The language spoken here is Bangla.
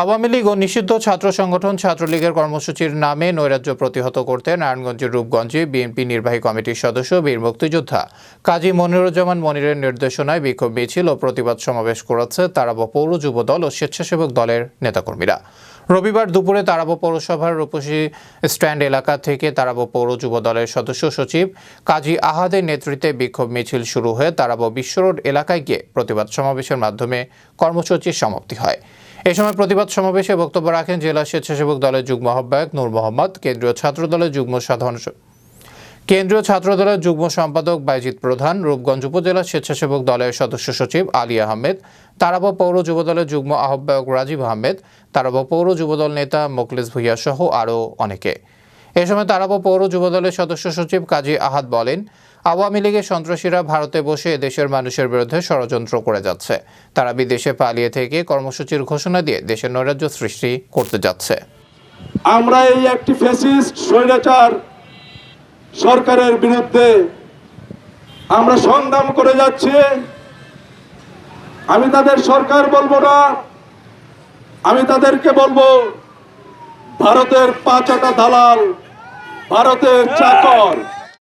আওয়ামী লীগ ও নিষিদ্ধ ছাত্র সংগঠন ছাত্রলীগের কর্মসূচির নামে নৈরাজ্য প্রতিহত করতে নারায়ণগঞ্জের রূপগঞ্জে বিএনপি নির্বাহী কমিটির সদস্য বীর মুক্তিযোদ্ধা কাজী মনিরুজ্জামান মনিরের নির্দেশনায় বিক্ষোভ মিছিল ও প্রতিবাদ সমাবেশ করেছে তারাব পৌর যুবদল ও স্বেচ্ছাসেবক দলের নেতাকর্মীরা। রবিবার দুপুরে তারাব পৌরসভার রূপসী স্ট্যান্ড এলাকা থেকে তারাব পৌর যুবদলের সদস্য সচিব কাজী আহাদের নেতৃত্বে বিক্ষোভ মিছিল শুরু হয়ে তারাব বিশ্ব রোড এলাকায় গিয়ে প্রতিবাদ সমাবেশের মাধ্যমে কর্মসূচির সমাপ্তি হয়। এ সময় প্রতিবাদ সমাবেশে বক্তব্য রাখেন জেলা স্বেচ্ছাসেবক দলের যুগ্ম আহ্বায়ক নূর মোহাম্মদ, কেন্দ্রীয় ছাত্রদলের যুগ্ম সম্পাদক বাইজিদ প্রধান, রূপগঞ্জ উপজেলা স্বেচ্ছাসেবক দলের সদস্য সচিব আলী আহমেদ, তারাব পৌর যুবদলের যুগ্ম আহ্বায়ক রাজীব আহমেদ, তারাব পৌর যুবদল নেতা মোখলেস ভূঁইয়া সহ আরও অনেকে। এ সময় তারাব পৌর যুবদলের সদস্য সচিব কাজী আহাদ বলেন, আওয়ামী লীগের সন্ত্রাসীরা ভারতে বসে দেশের মানুষের বিরুদ্ধে ষড়যন্ত্র করে যাচ্ছে। তারা বিদেশে পালিয়ে থেকে কর্মসূচির ঘোষণা দিয়ে দেশের নৈরাজ্য সৃষ্টি করতে যাচ্ছে। আমরা এই একটি ফ্যাসিস্ট স্বৈরাচার সরকারের বিরুদ্ধে আমরা সংগ্রাম করে যাচ্ছি। আমি তাদের সরকার বলবো না, আমি তাদেরকে বলবো ভারতের পাঁচটা দালাল, ভারতের চাকর।